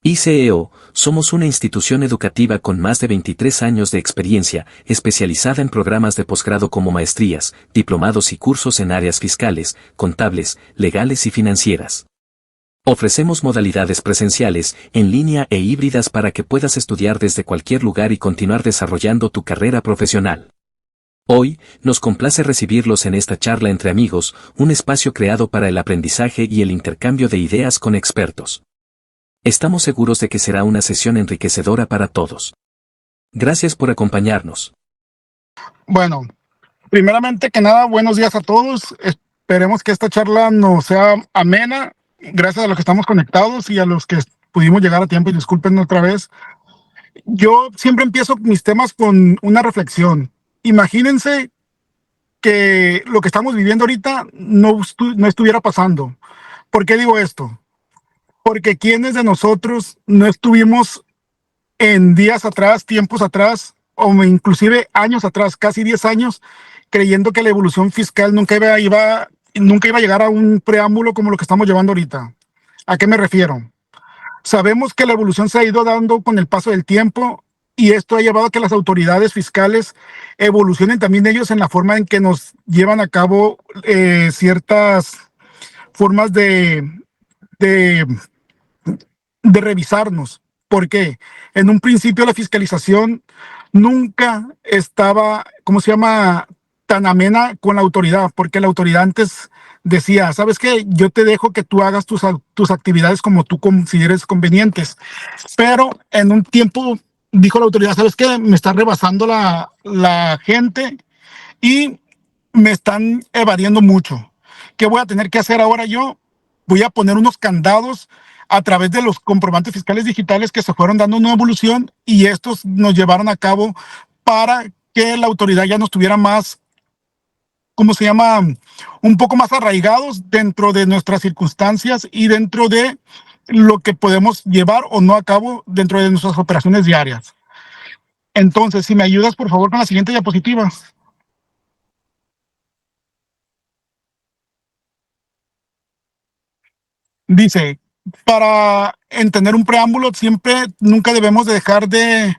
ICEO, somos una institución educativa con más de 23 años de experiencia, especializada en programas de posgrado como maestrías, diplomados y cursos en áreas fiscales, contables, legales y financieras. Ofrecemos modalidades presenciales, en línea e híbridas para que puedas estudiar desde cualquier lugar y continuar desarrollando tu carrera profesional. Hoy, nos complace recibirlos en esta charla entre amigos, un espacio creado para el aprendizaje y el intercambio de ideas con expertos. Estamos seguros de que será una sesión enriquecedora para todos. Gracias por acompañarnos. Bueno, primeramente que nada, buenos días a todos. Esperemos que esta charla nos sea amena. Gracias a los que estamos conectados y a los que pudimos llegar a tiempo, y disculpen otra vez. Yo siempre empiezo mis temas con una reflexión. Imagínense que lo que estamos viviendo ahorita no estuviera pasando. ¿Por qué digo esto? Porque quienes de nosotros no estuvimos en días atrás, tiempos atrás, o inclusive años atrás, casi 10 años, creyendo que la evolución fiscal nunca iba a llegar a un preámbulo como lo que estamos llevando ahorita. ¿A qué me refiero? Sabemos que la evolución se ha ido dando con el paso del tiempo y esto ha llevado a que las autoridades fiscales evolucionen también ellos en la forma en que nos llevan a cabo ciertas formas de revisarnos. ¿Por qué? En un principio la fiscalización nunca estaba, tan amena con la autoridad, porque la autoridad antes decía, ¿sabes qué? Yo te dejo que tú hagas tus actividades como tú consideres convenientes. Pero en un tiempo dijo la autoridad, ¿sabes qué? Me está rebasando la gente y me están evadiendo mucho. ¿Qué voy a tener que hacer ahora yo? Voy a poner unos candados a través de los comprobantes fiscales digitales que se fueron dando una evolución y estos nos llevaron a cabo para que la autoridad ya no estuviera más, un poco más arraigados dentro de nuestras circunstancias y dentro de lo que podemos llevar o no a cabo dentro de nuestras operaciones diarias. Entonces, si me ayudas, por favor, con la siguiente diapositiva. Dice, para entender un preámbulo, nunca debemos de dejar de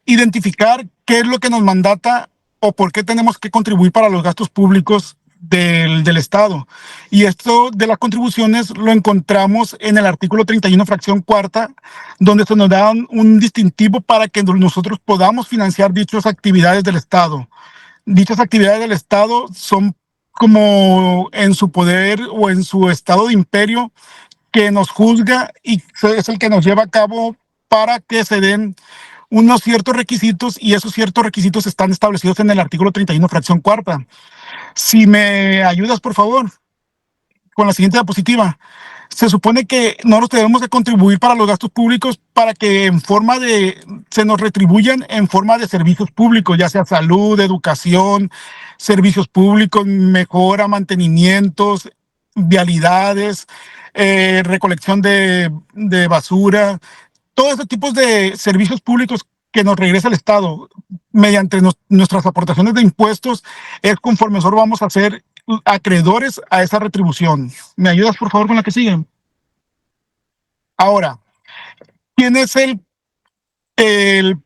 identificar qué es lo que nos mandata o por qué tenemos que contribuir para los gastos públicos del Estado. Y esto de las contribuciones lo encontramos en el artículo 31, fracción cuarta, donde se nos da un distintivo para que nosotros podamos financiar dichas actividades del Estado. Dichas actividades del Estado son como en su poder o en su estado de imperio que nos juzga y es el que nos lleva a cabo para que se den unos ciertos requisitos y esos ciertos requisitos están establecidos en el artículo 31, fracción cuarta. Si me ayudas, por favor, con la siguiente diapositiva. Se supone que nosotros debemos de contribuir para los gastos públicos para que se nos retribuyan en forma de servicios públicos, ya sea salud, educación, servicios públicos, mejora, mantenimientos, vialidades, recolección de basura, todos esos tipos de servicios públicos que nos regresa el Estado mediante nuestras aportaciones de impuestos, es conforme nosotros vamos a ser acreedores a esa retribución. ¿Me ayudas, por favor, con la que sigue? Ahora, ¿quién es el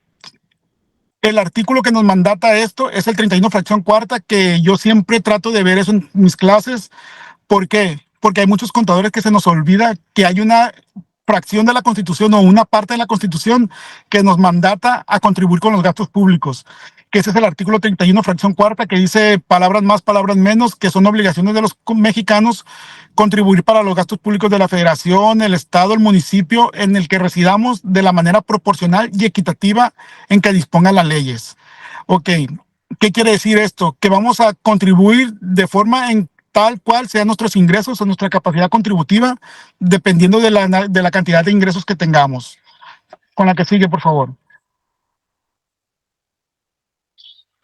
artículo que nos mandata esto? Es el 31, fracción cuarta, que yo siempre trato de ver eso en mis clases. ¿Por qué? Porque hay muchos contadores que se nos olvida que hay una fracción de la Constitución o una parte de la Constitución que nos mandata a contribuir con los gastos públicos, que ese es el artículo 31, fracción cuarta, que dice palabras más, palabras menos, que son obligaciones de los mexicanos contribuir para los gastos públicos de la Federación, el Estado, el municipio en el que residamos de la manera proporcional y equitativa en que dispongan las leyes. Ok, ¿qué quiere decir esto? Que vamos a contribuir de forma en tal cual sean nuestros ingresos o nuestra capacidad contributiva, dependiendo de la cantidad de ingresos que tengamos. Con la que sigue, por favor.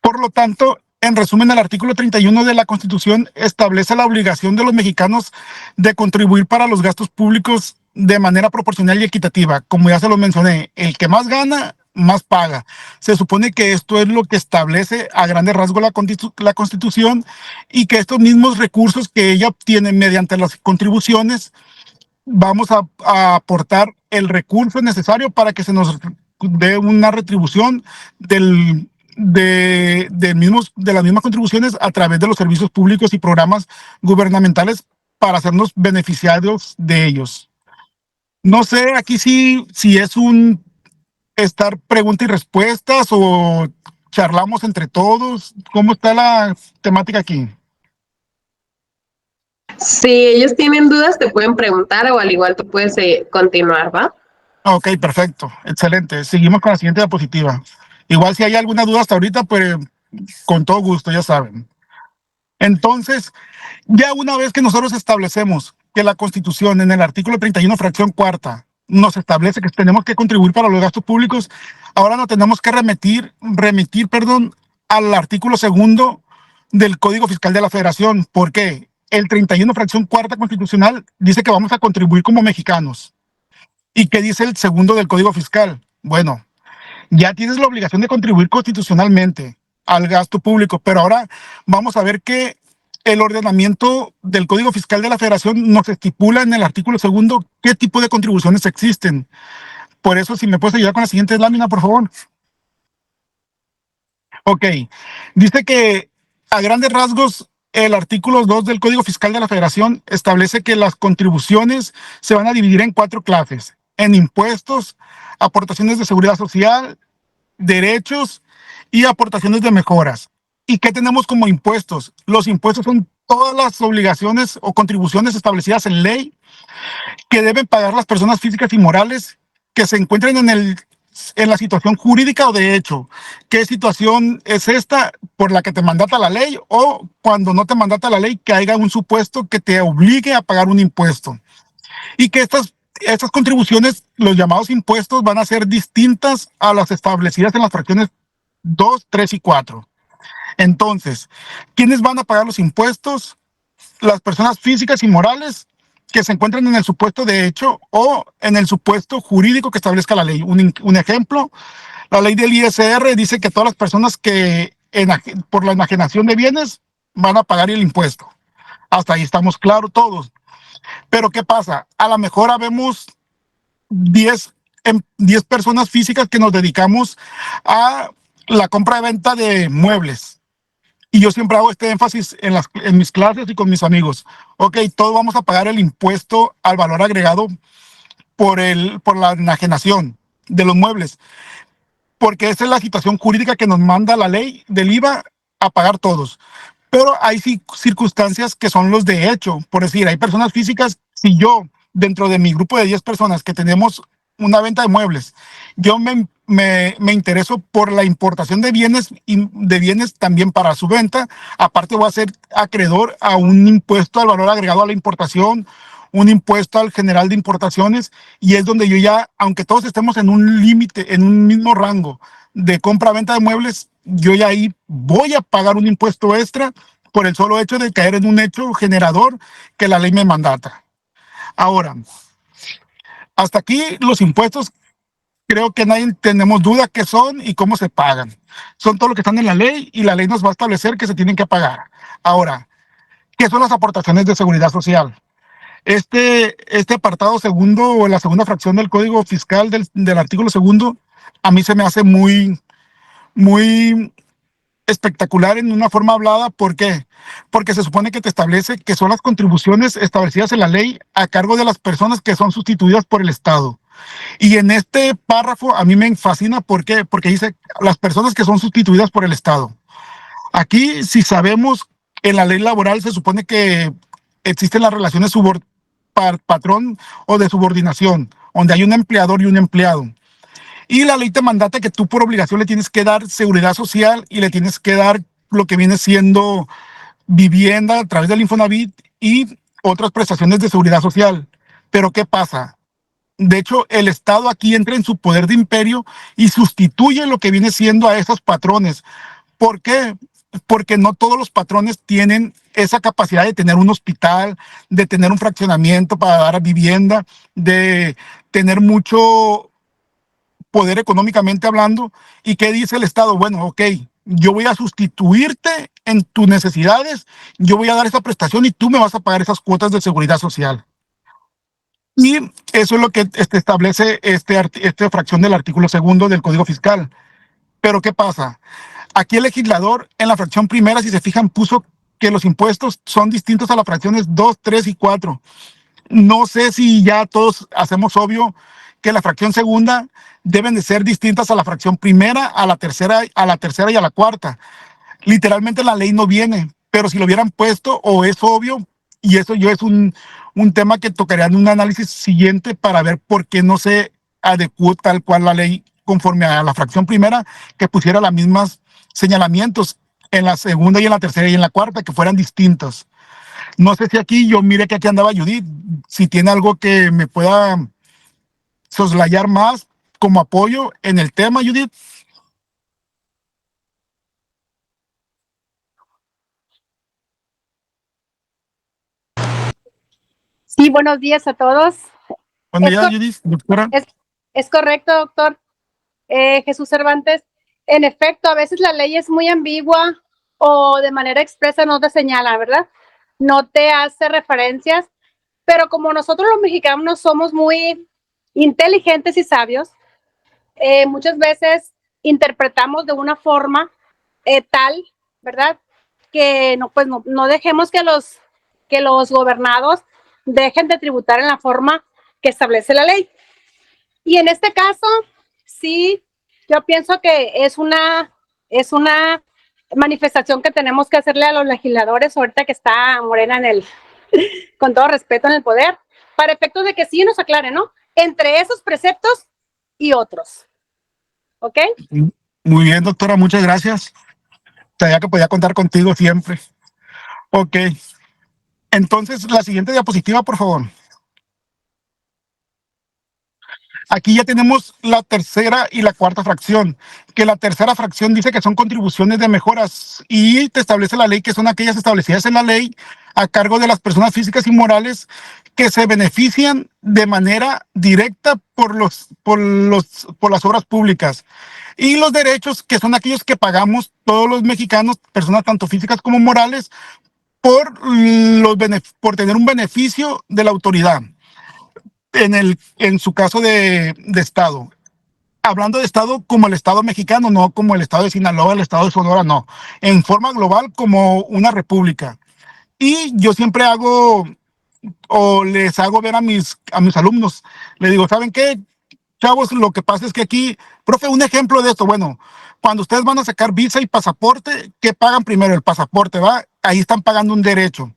Por lo tanto, en resumen, el artículo 31 de la Constitución establece la obligación de los mexicanos de contribuir para los gastos públicos de manera proporcional y equitativa. Como ya se lo mencioné, el que más gana, más paga. Se supone que esto es lo que establece a grandes rasgos la Constitución y que estos mismos recursos que ella obtiene mediante las contribuciones vamos a aportar el recurso necesario para que se nos dé una retribución de las mismas contribuciones a través de los servicios públicos y programas gubernamentales para hacernos beneficiarios de ellos. No sé aquí si es un estar preguntas y respuestas o charlamos entre todos. ¿Cómo está la temática aquí? Si ellos tienen dudas, te pueden preguntar o al igual tú puedes continuar, ¿va? Ok, perfecto, excelente. Seguimos con la siguiente diapositiva. Igual si hay alguna duda hasta ahorita, pues con todo gusto, ya saben. Entonces, ya una vez que nosotros establecemos que la Constitución en el artículo 31, fracción cuarta, nos establece que tenemos que contribuir para los gastos públicos, ahora nos tenemos que remitir, al artículo segundo del Código Fiscal de la Federación. ¿Por qué? El 31, fracción cuarta constitucional dice que vamos a contribuir como mexicanos. ¿Y qué dice el segundo del Código Fiscal? Bueno, ya tienes la obligación de contribuir constitucionalmente al gasto público, pero ahora vamos a ver que el ordenamiento del Código Fiscal de la Federación nos estipula en el artículo segundo qué tipo de contribuciones existen. Por eso, si me puedes ayudar con la siguiente lámina, por favor. Ok, dice que a grandes rasgos el artículo 2 del Código Fiscal de la Federación establece que las contribuciones se van a dividir en 4 clases: en impuestos, aportaciones de seguridad social, derechos y aportaciones de mejoras. ¿Y qué tenemos como impuestos? Los impuestos son todas las obligaciones o contribuciones establecidas en ley que deben pagar las personas físicas y morales que se encuentren en la situación jurídica o de hecho. ¿Qué situación es esta por la que te mandata la ley o cuando no te mandata la ley que haya un supuesto que te obligue a pagar un impuesto? Y que estas contribuciones, los llamados impuestos, van a ser distintas a las establecidas en las fracciones 2, 3 y 4. Entonces, ¿quiénes van a pagar los impuestos? Las personas físicas y morales que se encuentran en el supuesto de hecho o en el supuesto jurídico que establezca la ley. Un ejemplo, la ley del ISR dice que todas las personas que por la enajenación de bienes van a pagar el impuesto. Hasta ahí estamos claros todos. Pero ¿qué pasa? A lo mejor habemos 10 personas físicas que nos dedicamos a la compra y venta de muebles. Y yo siempre hago este énfasis en mis clases y con mis amigos. Ok, todos vamos a pagar el impuesto al valor agregado por la enajenación de los muebles, porque esa es la situación jurídica que nos manda la ley del IVA a pagar todos. Pero hay circunstancias que son los de hecho. Por decir, hay personas físicas, si yo, dentro de mi grupo de 10 personas que tenemos una venta de muebles, yo me intereso por la importación de bienes y de bienes también para su venta. Aparte voy a ser acreedor a un impuesto al valor agregado a la importación, un impuesto al general de importaciones, y es donde yo ya, aunque todos estemos en un límite, en un mismo rango de compra-venta de muebles, yo ya ahí voy a pagar un impuesto extra por el solo hecho de caer en un hecho generador que la ley me mandata. Ahora, hasta aquí los impuestos, creo que nadie tenemos duda qué son y cómo se pagan. Son todo lo que están en la ley y la ley nos va a establecer que se tienen que pagar. Ahora, ¿qué son las aportaciones de seguridad social? Este apartado segundo o la segunda fracción del Código Fiscal del artículo segundo, a mí se me hace muy, muy espectacular en una forma hablada. ¿Por qué? Porque se supone que te establece que son las contribuciones establecidas en la ley a cargo de las personas que son sustituidas por el Estado. Y en este párrafo a mí me fascina. ¿Por qué? Porque dice las personas que son sustituidas por el Estado. Aquí, si sabemos, en la ley laboral se supone que existen las relaciones patrón o de subordinación, donde hay un empleador y un empleado. Y la ley te mandata que tú por obligación le tienes que dar seguridad social y le tienes que dar lo que viene siendo vivienda a través del Infonavit y otras prestaciones de seguridad social. Pero ¿qué pasa? De hecho, el Estado aquí entra en su poder de imperio y sustituye lo que viene siendo a esos patrones. ¿Por qué? Porque no todos los patrones tienen esa capacidad de tener un hospital, de tener un fraccionamiento para dar vivienda, de tener mucho poder económicamente hablando. ¿Y qué dice el Estado? Bueno, ok, yo voy a sustituirte en tus necesidades, yo voy a dar esa prestación y tú me vas a pagar esas cuotas de seguridad social. Y eso es lo que establece esta fracción del artículo segundo del Código Fiscal. Pero ¿qué pasa? Aquí el legislador en la fracción primera, si se fijan, puso que los impuestos son distintos a las fracciones 2, 3 y 4. No sé si ya todos hacemos obvio que la fracción segunda deben de ser distintas a la fracción primera, a la tercera y a la cuarta. Literalmente la ley no viene, pero si lo hubieran puesto, o es obvio, y eso yo es un tema que tocaría en un análisis siguiente para ver por qué no se adecuó tal cual la ley conforme a la fracción primera, que pusiera las mismas señalamientos en la segunda y en la tercera y en la cuarta, que fueran distintos. No sé si aquí, yo mire que aquí andaba Judith, si tiene algo que me pueda soslayar más como apoyo en el tema, Judith. Sí, buenos días a todos. Buen día, Judith, doctora. Es correcto, doctor Jesús Cervantes. En efecto, a veces la ley es muy ambigua o de manera expresa no te señala, ¿verdad? No te hace referencias, pero como nosotros los mexicanos somos muy inteligentes y sabios, muchas veces interpretamos de una forma tal, ¿verdad? Que no, pues no dejemos que los gobernados dejen de tributar en la forma que establece la ley. Y en este caso, sí, yo pienso que es una manifestación que tenemos que hacerle a los legisladores ahorita que está Morena con todo respeto, en el poder, para efectos de que sí nos aclaren, ¿no? Entre esos preceptos y otros. ¿Ok? Muy bien, doctora, muchas gracias. Sabía que podía contar contigo siempre. Ok. Entonces, la siguiente diapositiva, por favor. Aquí ya tenemos la tercera y la cuarta fracción, que la tercera fracción dice que son contribuciones de mejoras y te establece la ley que son aquellas establecidas en la ley a cargo de las personas físicas y morales que se benefician de manera directa por las obras públicas. Y los derechos, que son aquellos que pagamos todos los mexicanos, personas tanto físicas como morales, por tener un beneficio de la autoridad en su caso de Estado. Hablando de Estado como el Estado mexicano, no como el Estado de Sinaloa, el Estado de Sonora, no. En forma global como una república. Y yo siempre les hago ver a mis alumnos, le digo, ¿saben qué, chavos? Lo que pasa es que aquí, profe, un ejemplo de esto, bueno, cuando ustedes van a sacar visa y pasaporte, ¿qué pagan primero? El pasaporte, ¿va? Ahí están pagando un derecho.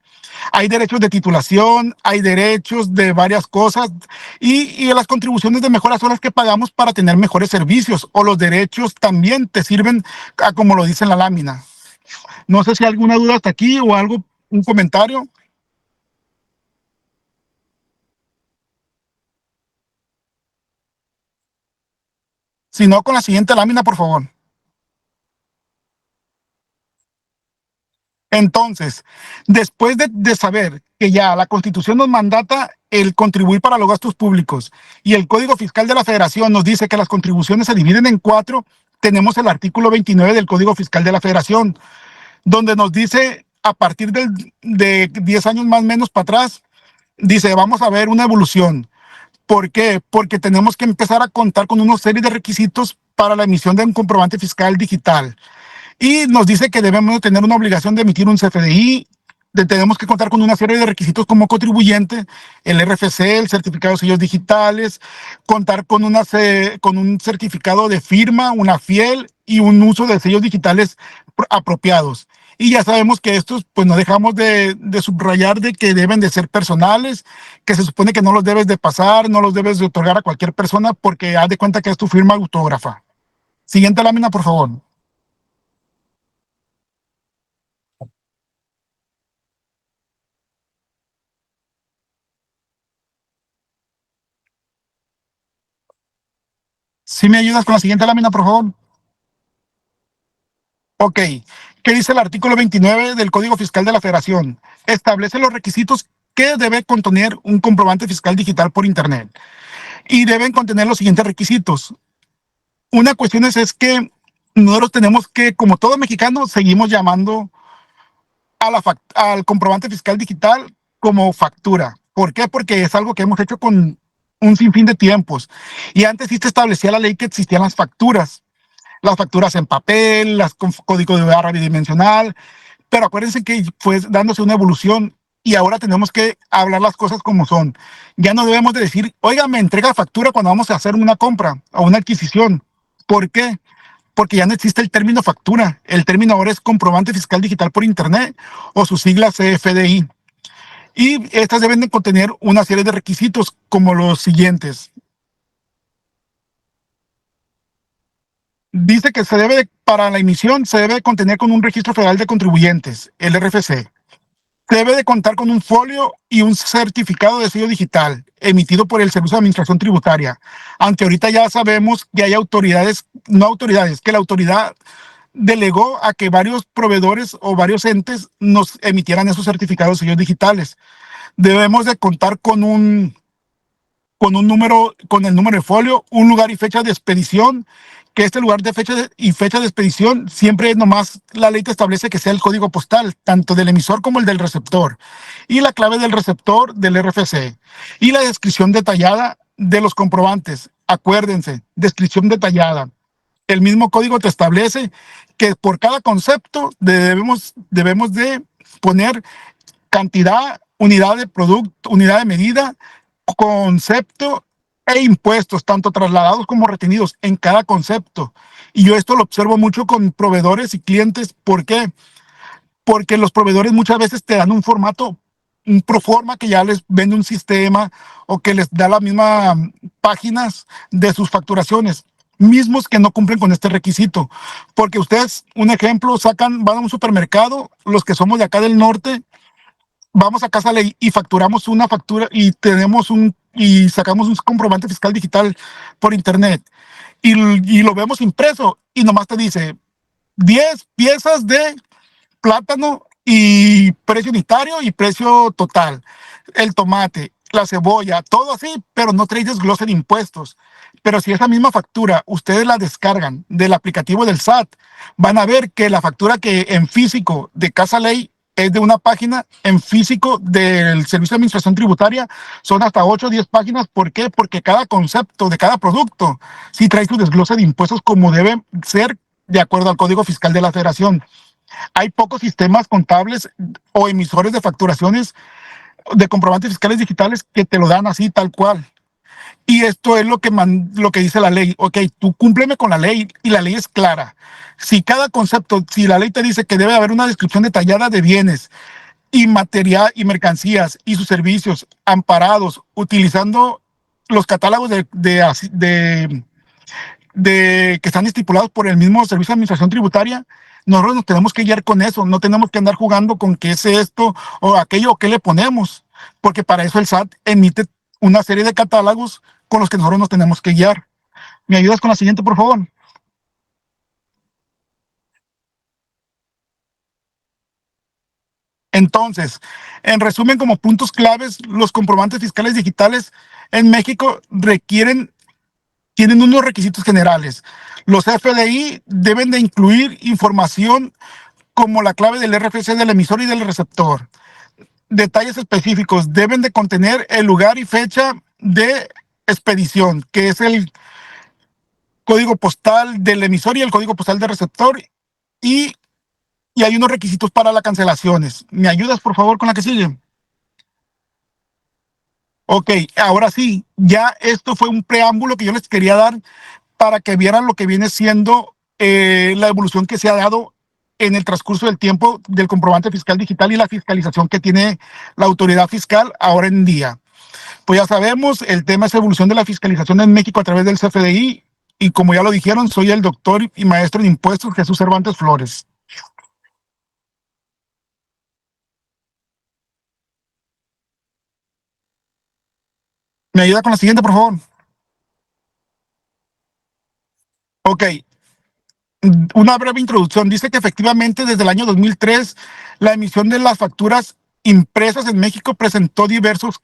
Hay derechos de titulación, hay derechos de varias cosas y las contribuciones de mejora son las que pagamos para tener mejores servicios, o los derechos también te sirven como lo dice en la lámina. No sé si hay alguna duda hasta aquí o algo, un comentario. Si no, con la siguiente lámina, por favor. Entonces, después de saber que ya la Constitución nos mandata el contribuir para los gastos públicos y el Código Fiscal de la Federación nos dice que las contribuciones se dividen en 4, tenemos el artículo 29 del Código Fiscal de la Federación, donde nos dice, a partir de 10 años más o menos para atrás, dice, vamos a ver una evolución. ¿Por qué? Porque tenemos que empezar a contar con una serie de requisitos para la emisión de un comprobante fiscal digital. Y nos dice que debemos tener una obligación de emitir un CFDI, tenemos que contar con una serie de requisitos como contribuyente, el RFC, el certificado de sellos digitales, contar con un certificado de firma, una fiel y un uso de sellos digitales apropiados. Y ya sabemos que estos, pues no dejamos de subrayar de que deben de ser personales, que se supone que no los debes de pasar, no los debes de otorgar a cualquier persona porque haz de cuenta que es tu firma autógrafa. Siguiente lámina, por favor. ¿Sí me ayudas con la siguiente lámina, por favor? Ok. ¿Qué dice el artículo 29 del Código Fiscal de la Federación? Establece los requisitos que debe contener un comprobante fiscal digital por Internet. Y deben contener los siguientes requisitos. Una cuestión es que nosotros tenemos que, como todo mexicano, seguimos llamando al comprobante fiscal digital como factura. ¿Por qué? Porque es algo que hemos hecho con un sinfín de tiempos. Y antes sí se establecía la ley que existían las facturas en papel, las con código de barra bidimensional, pero acuérdense que fue dándose una evolución y ahora tenemos que hablar las cosas como son. Ya no debemos de decir, oiga, me entrega factura cuando vamos a hacer una compra o una adquisición. ¿Por qué? Porque ya no existe el término factura. El término ahora es comprobante fiscal digital por internet o sus siglas CFDI. Y estas deben de contener una serie de requisitos como los siguientes. Dice que para la emisión, se debe contener con un registro federal de contribuyentes, el RFC. Debe de contar con un folio y un certificado de sello digital emitido por el Servicio de Administración Tributaria. Aunque ahorita ya sabemos que hay que la autoridad delegó a que varios proveedores o varios entes nos emitieran esos certificados de sellos digitales. Debemos de contar con el número de folio, un lugar y fecha de expedición, que este lugar de fecha de expedición siempre nomás la ley te establece que sea el código postal, tanto del emisor como el del receptor, y la clave del receptor del RFC, y la descripción detallada de los comprobantes. Acuérdense, descripción detallada. El mismo código te establece que por cada concepto debemos de poner cantidad, unidad de producto, unidad de medida, concepto e impuestos, tanto trasladados como retenidos en cada concepto. Y yo esto lo observo mucho con proveedores y clientes. ¿Por qué? Porque los proveedores muchas veces te dan un formato, un proforma que ya les vende un sistema o que les da las mismas páginas de sus facturaciones, mismos que no cumplen con este requisito. Porque ustedes, un ejemplo, van a un supermercado, los que somos de acá del norte, vamos a Casa Ley y facturamos una factura y sacamos un comprobante fiscal digital por internet y lo vemos impreso y nomás te dice 10 piezas de plátano y precio unitario y precio total, el tomate, la cebolla, todo así, pero no trae desglose de impuestos. Pero si esa misma factura ustedes la descargan del aplicativo del SAT, van a ver que la factura que en físico de Casa Ley es de una página, en físico del Servicio de Administración Tributaria son hasta 8 o 10 páginas. ¿Por qué? Porque cada concepto de cada producto sí trae su desglose de impuestos como debe ser de acuerdo al Código Fiscal de la Federación. Hay pocos sistemas contables o emisores de facturaciones de comprobantes fiscales digitales que te lo dan así tal cual. Y esto es lo que dice la ley. Ok, tú cúmpleme con la ley y la ley es clara. Si la ley te dice que debe haber una descripción detallada de bienes y material y mercancías y sus servicios amparados utilizando los catálogos que están estipulados por el mismo Servicio de Administración Tributaria, nosotros nos tenemos que guiar con eso, no tenemos que andar jugando con qué es esto o aquello o qué le ponemos, porque para eso el SAT emite una serie de catálogos con los que nosotros nos tenemos que guiar. ¿Me ayudas con la siguiente, por favor? Entonces, en resumen, como puntos claves, los comprobantes fiscales digitales en México tienen unos requisitos generales. Los FDI deben de incluir información como la clave del RFC del emisor y del receptor. Detalles específicos deben de contener el lugar y fecha de expedición, que es el código postal del emisor y el código postal del receptor, y hay unos requisitos para las cancelaciones. ¿Me ayudas, por favor, con la que sigue? Ok, ahora sí, ya esto fue un preámbulo que yo les quería dar para que vieran lo que viene siendo la evolución que se ha dado en el transcurso del tiempo del comprobante fiscal digital y la fiscalización que tiene la autoridad fiscal ahora en día. Pues ya sabemos, el tema es evolución de la fiscalización en México a través del CFDI, y como ya lo dijeron, soy el doctor y maestro en impuestos Jesús Cervantes Flores. ¿Me ayuda con la siguiente, por favor? Ok, una breve introducción. Dice que efectivamente desde el año 2003 la emisión de las facturas impresas en México presentó diversos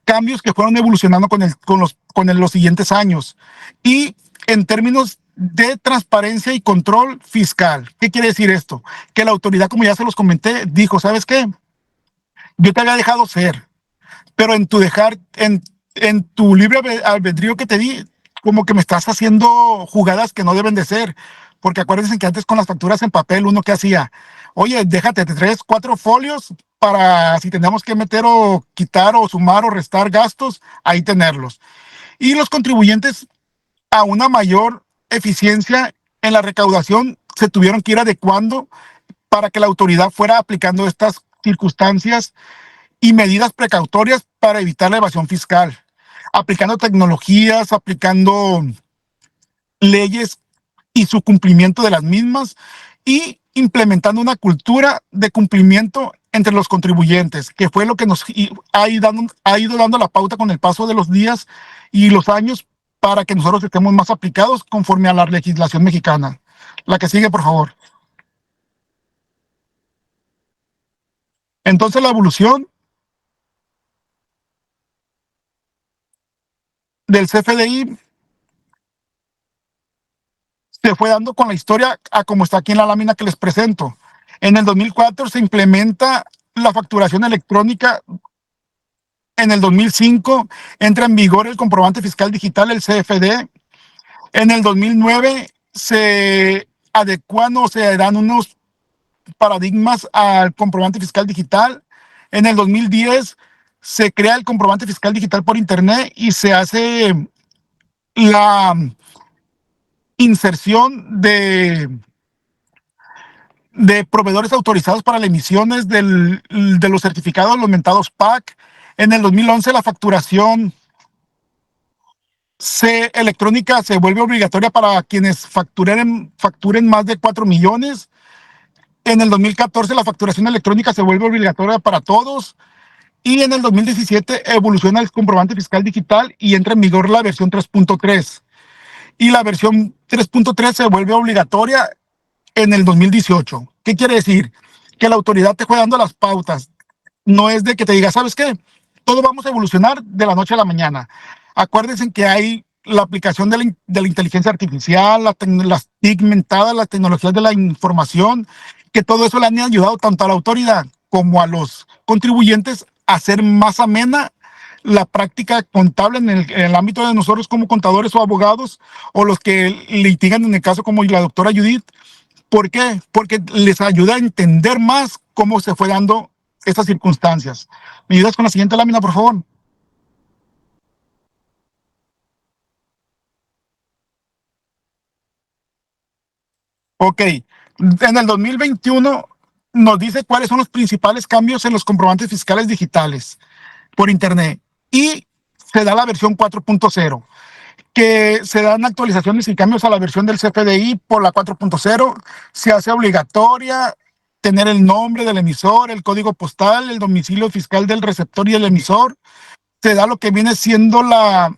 cambios que fueron evolucionando con los siguientes años. Y en términos de transparencia y control fiscal, ¿qué quiere decir esto? Que la autoridad, como ya se los comenté, dijo, ¿sabes qué? Yo te había dejado ser, pero en tu en tu libre albedrío que te di, como que me estás haciendo jugadas que no deben de ser. Porque acuérdense que antes con las facturas en papel, uno que hacía, oye, déjate, te traes 4 folios para si tenemos que meter o quitar o sumar o restar gastos, ahí tenerlos. Y los contribuyentes a una mayor eficiencia en la recaudación se tuvieron que ir adecuando para que la autoridad fuera aplicando estas circunstancias y medidas precautorias para evitar la evasión fiscal, aplicando tecnologías, aplicando leyes y su cumplimiento de las mismas y implementando una cultura de cumplimiento entre los contribuyentes, que fue lo que nos ha ido dando la pauta con el paso de los días y los años para que nosotros estemos más aplicados conforme a la legislación mexicana. La que sigue, por favor. Entonces, la evolución del CFDI se fue dando con la historia a como está aquí en la lámina que les presento. En el 2004 se implementa la facturación electrónica. En el 2005 entra en vigor el comprobante fiscal digital, el CFD. En el 2009 se adecuan o se dan unos paradigmas al comprobante fiscal digital. En el 2010 se crea el comprobante fiscal digital por internet y se hace la inserción de proveedores autorizados para las emisiones de los certificados, los mentados PAC. En el 2011 la facturación electrónica se vuelve obligatoria para quienes facturen más de 4 millones. En el 2014 la facturación electrónica se vuelve obligatoria para todos. Y en el 2017 evoluciona el comprobante fiscal digital y entra en vigor la versión 3.3. Y la versión 3.3 se vuelve obligatoria en el 2018. ¿Qué quiere decir? Que la autoridad te fue dando las pautas. No es de que te diga, ¿sabes qué? Todo vamos a evolucionar de la noche a la mañana. Acuérdense que hay la aplicación de la inteligencia artificial, las TIC mentadas, las tecnologías de la información, que todo eso le han ayudado tanto a la autoridad como a los contribuyentes a hacer más amena la práctica contable en el ámbito de nosotros como contadores o abogados o los que litigan en el caso como la doctora Judith. ¿Por qué? Porque les ayuda a entender más cómo se fue dando estas circunstancias. ¿Me ayudas con la siguiente lámina, por favor? Ok. En el 2021 nos dice cuáles son los principales cambios en los comprobantes fiscales digitales por Internet. Y se da la versión 4.0, que se dan actualizaciones y cambios a la versión del CFDI por la 4.0. Se hace obligatoria tener el nombre del emisor, el código postal, el domicilio fiscal del receptor y el emisor. Se da lo que viene siendo la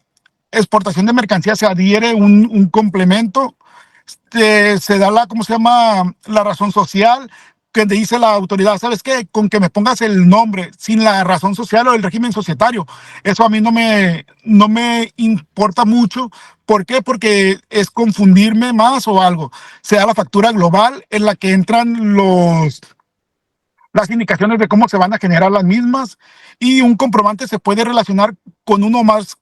exportación de mercancías, se adhiere un complemento. Se da ¿cómo se llama? La razón social, que te dice la autoridad, ¿sabes qué? Con que me pongas el nombre sin la razón social o el régimen societario, eso a mí no me importa mucho. ¿Por qué? Porque es confundirme más o algo. Se da la factura global en la que entran las indicaciones de cómo se van a generar las mismas y un comprobante se puede relacionar con uno más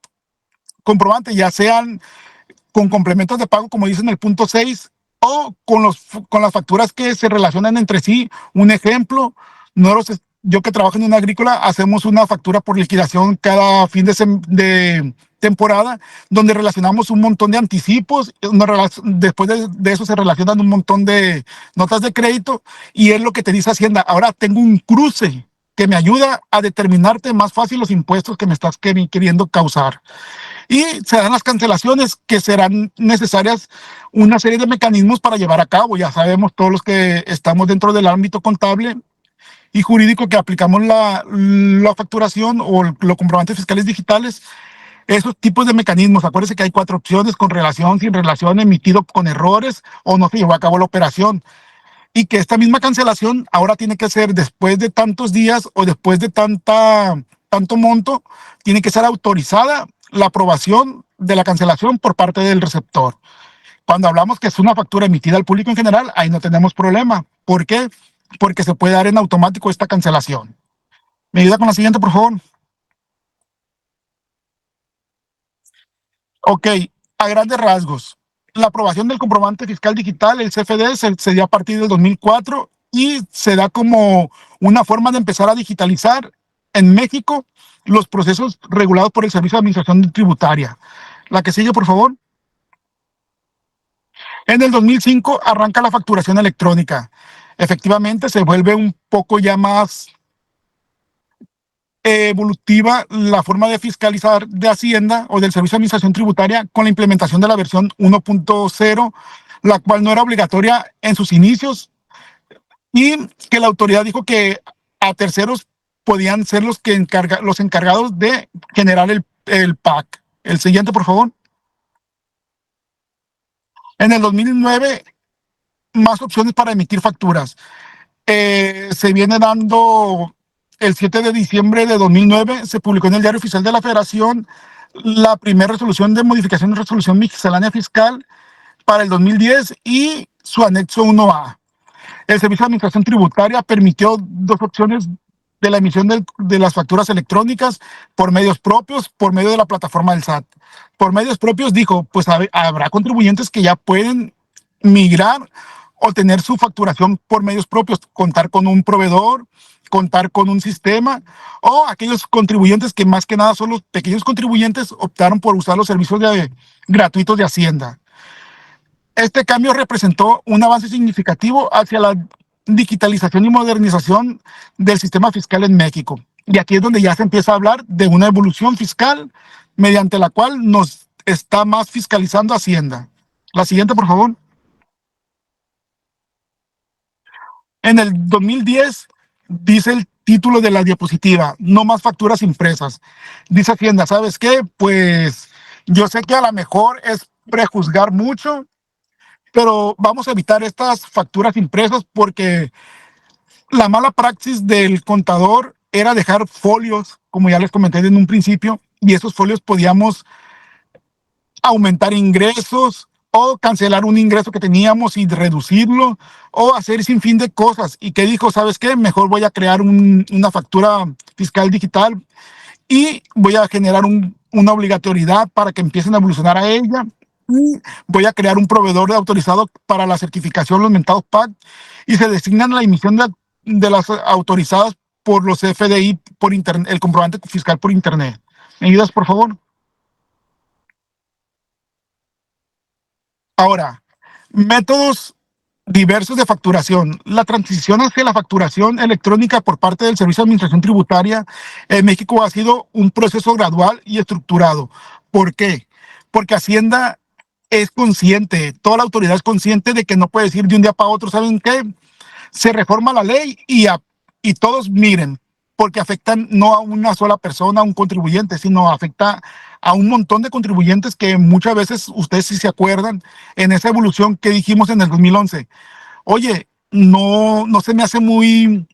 comprobante, ya sean con complementos de pago, como dice en el punto 6, o con las facturas que se relacionan entre sí. Un ejemplo, yo que trabajo en una agrícola, hacemos una factura por liquidación cada fin de temporada, donde relacionamos un montón de anticipos, después de eso se relacionan un montón de notas de crédito, y es lo que te dice Hacienda. Ahora tengo un cruce que me ayuda a determinarte más fácil los impuestos que me estás queriendo causar. Y se dan las cancelaciones, que serán necesarias una serie de mecanismos para llevar a cabo. Ya sabemos todos los que estamos dentro del ámbito contable y jurídico que aplicamos la facturación o los comprobantes fiscales digitales, esos tipos de mecanismos. Acuérdense que hay 4 opciones: con relación, sin relación, emitido con errores o no se llevó a cabo la operación. Y que esta misma cancelación ahora tiene que ser después de tantos días o después de tanto monto, tiene que ser autorizada la aprobación de la cancelación por parte del receptor. Cuando hablamos que es una factura emitida al público en general, ahí no tenemos problema. ¿Por qué? Porque se puede dar en automático esta cancelación. ¿Me ayuda con la siguiente, por favor? Ok, a grandes rasgos. La aprobación del comprobante fiscal digital, el CFD, se dio a partir del 2004 y se da como una forma de empezar a digitalizar en México los procesos regulados por el Servicio de Administración Tributaria. La que sigue, por favor. En el 2005 arranca la facturación electrónica. Efectivamente, se vuelve un poco ya más evolutiva la forma de fiscalizar de Hacienda o del Servicio de Administración Tributaria con la implementación de la versión 1.0, la cual no era obligatoria en sus inicios y que la autoridad dijo que a terceros podían ser los encargados de generar el PAC. El siguiente, por favor. En el 2009, más opciones para emitir facturas. Se viene dando el 7 de diciembre de 2009, se publicó en el Diario Oficial de la Federación la primera resolución de modificación de resolución miscelánea fiscal para el 2010 y su anexo 1A. El Servicio de Administración Tributaria permitió dos opciones de la emisión de las facturas electrónicas por medios propios, por medio de la plataforma del SAT. Por medios propios dijo, pues habrá contribuyentes que ya pueden migrar o tener su facturación por medios propios, contar con un proveedor, contar con un sistema, o aquellos contribuyentes que más que nada son los pequeños contribuyentes, optaron por usar los servicios gratuitos de Hacienda. Este cambio representó un avance significativo hacia la digitalización y modernización del sistema fiscal en México. Y aquí es donde ya se empieza a hablar de una evolución fiscal mediante la cual nos está más fiscalizando Hacienda. La siguiente, por favor. En el 2010 dice el título de la diapositiva, no más facturas impresas. Dice Hacienda, ¿sabes qué? Pues yo sé que a lo mejor es prejuzgar mucho, pero vamos a evitar estas facturas impresas porque la mala praxis del contador era dejar folios, como ya les comenté en un principio, y esos folios podíamos aumentar ingresos o cancelar un ingreso que teníamos y reducirlo o hacer sin fin de cosas. Y que dijo, ¿sabes qué? Mejor voy a crear una factura fiscal digital y voy a generar una obligatoriedad para que empiecen a evolucionar a ella. Y voy a crear un proveedor autorizado para la certificación, los mentados PAC, y se designan la emisión de las autorizadas por los FDI por internet, el comprobante fiscal por internet. ¿Me ayudas, por favor? Ahora, métodos diversos de facturación. La transición hacia la facturación electrónica por parte del Servicio de Administración Tributaria en México ha sido un proceso gradual y estructurado. ¿Por qué? Porque Hacienda es consciente, toda la autoridad es consciente de que no puede decir de un día para otro, ¿saben qué? Se reforma la ley y todos miren, porque afectan no a una sola persona, a un contribuyente, sino afecta a un montón de contribuyentes que muchas veces, ustedes sí se acuerdan, en esa evolución que dijimos en el 2011, oye, no se me hace muy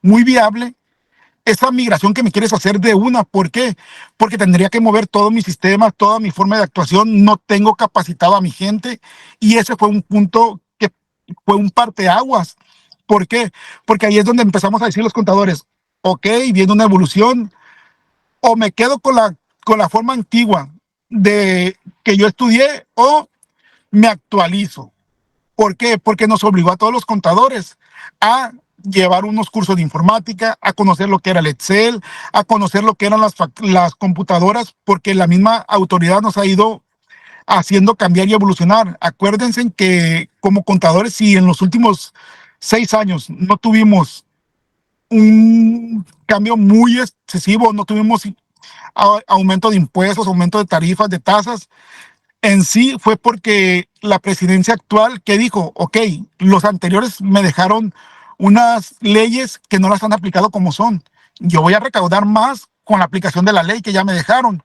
viable esa migración que me quieres hacer de una. ¿Por qué? Porque tendría que mover todo mi sistema, toda mi forma de actuación, no tengo capacitado a mi gente y ese fue un punto que fue un parteaguas. ¿Por qué? Porque ahí es donde empezamos a decir los contadores, ok, viene una evolución, o me quedo con la forma antigua de que yo estudié o me actualizo. ¿Por qué? Porque nos obligó a todos los contadores a llevar unos cursos de informática, a conocer lo que era el Excel, a conocer lo que eran las computadoras, porque la misma autoridad nos ha ido haciendo cambiar y evolucionar. Acuérdense que como contadores, si en los últimos 6 años no tuvimos un cambio muy excesivo, no tuvimos aumento de impuestos, aumento de tarifas, de tasas, en sí fue porque la presidencia actual que dijo, ok, los anteriores me dejaron unas leyes que no las han aplicado como son. Yo voy a recaudar más con la aplicación de la ley que ya me dejaron.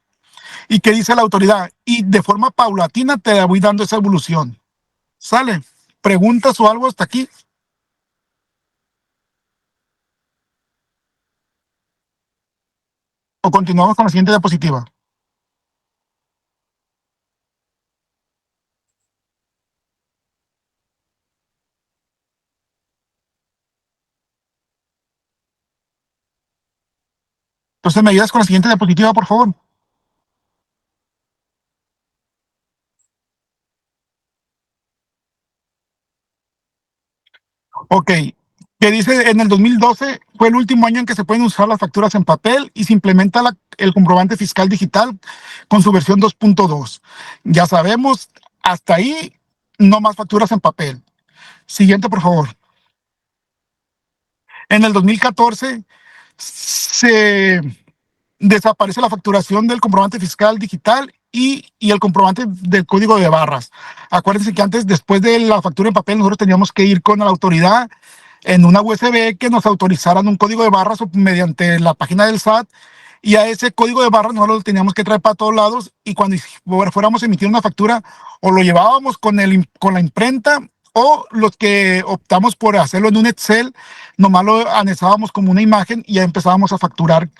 ¿Y qué dice la autoridad? Y de forma paulatina te voy dando esa evolución. ¿Sale? ¿Preguntas o algo hasta aquí? ¿O continuamos con la siguiente diapositiva? Entonces, ¿me ayudas con la siguiente diapositiva, por favor? Ok, que dice en el 2012 fue el último año en que se pueden usar las facturas en papel y se implementa el comprobante fiscal digital con su versión 2.2. Ya sabemos, hasta ahí, no más facturas en papel. Siguiente, por favor. En el 2014 se desaparece la facturación del comprobante fiscal digital y el comprobante del código de barras. Acuérdense que antes, después de la factura en papel, nosotros teníamos que ir con la autoridad en una USB que nos autorizaran un código de barras o mediante la página del SAT, y a ese código de barras nosotros lo teníamos que traer para todos lados, y cuando fuéramos a emitir una factura o lo llevábamos con la imprenta, o los que optamos por hacerlo en un Excel, nomás lo anexábamos como una imagen y ya empezábamos a facturar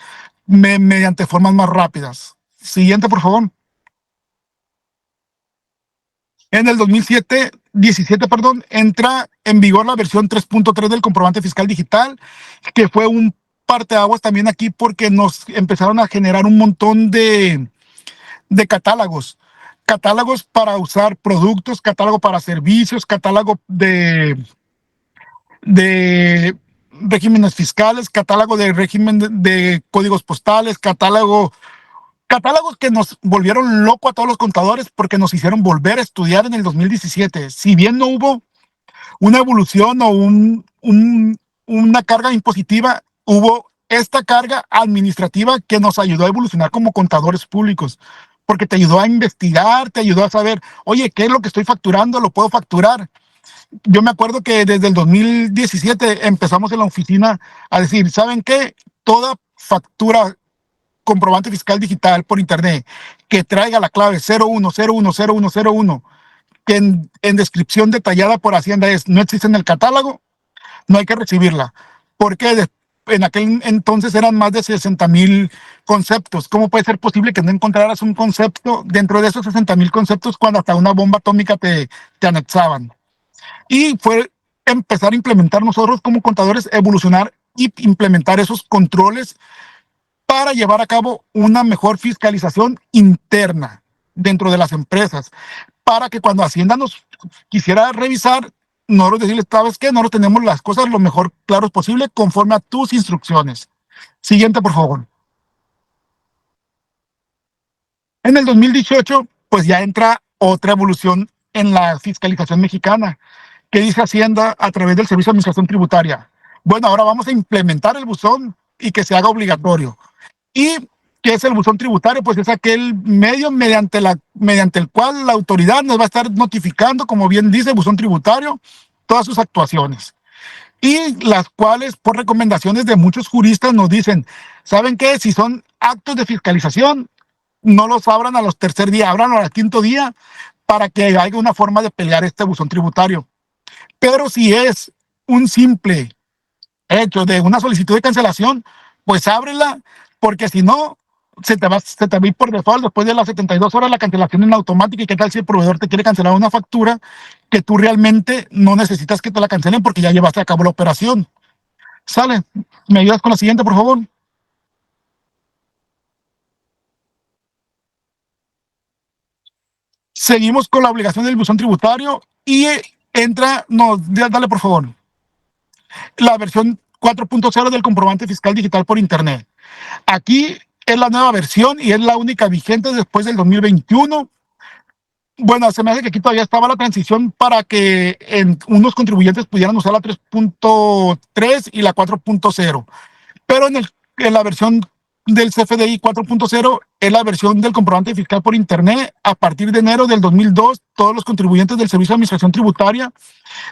mediante formas más rápidas. Siguiente, por favor. En el 2017, perdón, entra en vigor la versión 3.3 del comprobante fiscal digital, que fue un parteaguas también aquí porque nos empezaron a generar un montón de catálogos. Catálogos para usar productos, catálogo para servicios, catálogo de regímenes fiscales, catálogo de régimen de códigos postales, catálogos que nos volvieron loco a todos los contadores porque nos hicieron volver a estudiar en el 2017. Si bien no hubo una evolución o una carga impositiva, hubo esta carga administrativa que nos ayudó a evolucionar como contadores públicos, porque te ayudó a investigar, te ayudó a saber, oye, ¿qué es lo que estoy facturando? ¿Lo puedo facturar? Yo me acuerdo que desde el 2017 empezamos en la oficina a decir, ¿saben qué? Toda factura comprobante fiscal digital por internet que traiga la clave 01010101, que en descripción detallada por Hacienda no existe en el catálogo, no hay que recibirla. Porque en aquel entonces eran más de 60,000 conceptos. ¿Cómo puede ser posible que no encontraras un concepto dentro de esos 60,000 conceptos cuando hasta una bomba atómica te anexaban? Y fue empezar a implementar nosotros como contadores, evolucionar y implementar esos controles para llevar a cabo una mejor fiscalización interna dentro de las empresas, para que cuando Hacienda nos quisiera revisar, nosotros decirles, ¿sabes qué? Nosotros tenemos las cosas lo mejor claros posible conforme a tus instrucciones. Siguiente, por favor. En el 2018, pues ya entra otra evolución en la fiscalización mexicana, que dice Hacienda a través del Servicio de Administración Tributaria. Bueno, ahora vamos a implementar el buzón y que se haga obligatorio. ¿Y qué es el buzón tributario? Pues es aquel medio mediante el cual la autoridad nos va a estar notificando, como bien dice el buzón tributario, todas sus actuaciones. Y las cuales, por recomendaciones de muchos juristas, nos dicen, ¿saben qué? Si son actos de fiscalización, no los abran a los tercer día, abran al quinto día para que haya una forma de pelear este buzón tributario. Pero si es un simple hecho de una solicitud de cancelación, pues ábrela, porque si no, se te va a ir por default después de las 72 horas la cancelación en automática. ¿Y qué tal si el proveedor te quiere cancelar una factura que tú realmente no necesitas que te la cancelen porque ya llevaste a cabo la operación? ¿Sale? ¿Me ayudas con la siguiente, por favor? Seguimos con la obligación del buzón tributario y entra, no, dale por favor, la versión 4.0 del comprobante fiscal digital por internet. Aquí es la nueva versión y es la única vigente después del 2021. Bueno, se me hace que aquí todavía estaba la transición para que unos contribuyentes pudieran usar la 3.3 y la 4.0. Pero en la versión del CFDI 4.0 es la versión del comprobante fiscal por internet. A partir de enero del 2002, todos los contribuyentes del Servicio de Administración Tributaria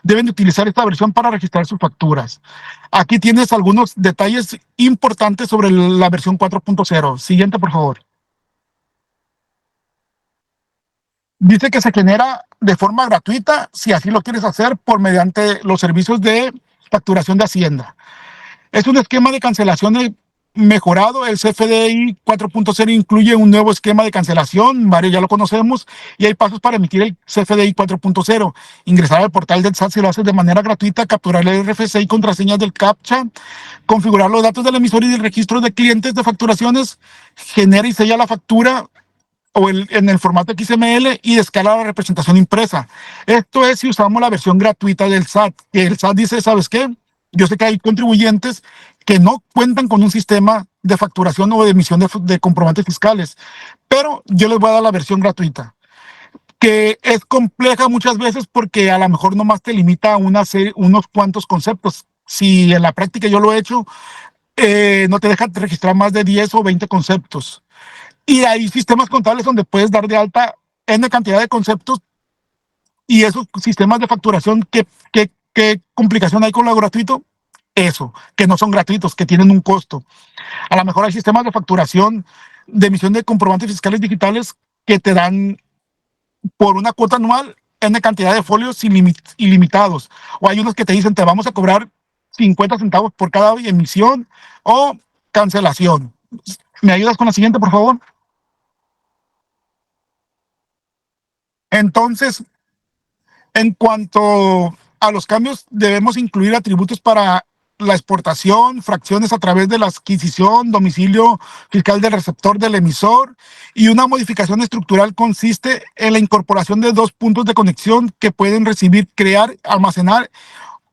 deben de utilizar esta versión para registrar sus facturas. Aquí tienes algunos detalles importantes sobre la versión 4.0. Siguiente, por favor. Dice que se genera de forma gratuita, si así lo quieres hacer, mediante los servicios de facturación de Hacienda. Es un esquema de cancelación mejorado. El CFDI 4.0 incluye un nuevo esquema de cancelación, varios ya lo conocemos, y hay pasos para emitir el CFDI 4.0. Ingresar al portal del SAT si lo haces de manera gratuita, capturar el RFC y contraseñas del CAPTCHA, configurar los datos del emisor y del registro de clientes de facturaciones, genera y sella la factura en el formato XML y escala la representación impresa. Esto es si usamos la versión gratuita del SAT, que el SAT dice, ¿sabes qué? Yo sé que hay contribuyentes que no cuentan con un sistema de facturación o de emisión de comprobantes fiscales, pero yo les voy a dar la versión gratuita, que es compleja muchas veces porque a lo mejor nomás te limita a unos cuantos conceptos. Si en la práctica yo lo he hecho, no te deja registrar más de 10 o 20 conceptos. Y hay sistemas contables donde puedes dar de alta N cantidad de conceptos y esos sistemas de facturación, ¿qué complicación hay con lo gratuito? Eso, que no son gratuitos, que tienen un costo. A lo mejor hay sistemas de facturación de emisión de comprobantes fiscales digitales que te dan por una cuota anual N cantidad de folios ilimitados. O hay unos que te dicen, te vamos a cobrar 50 centavos por cada emisión o cancelación. ¿Me ayudas con la siguiente, por favor? Entonces, en cuanto a los cambios, debemos incluir atributos para la exportación, fracciones a través de la adquisición, domicilio fiscal del receptor del emisor, y una modificación estructural consiste en la incorporación de 2 puntos de conexión que pueden recibir, crear, almacenar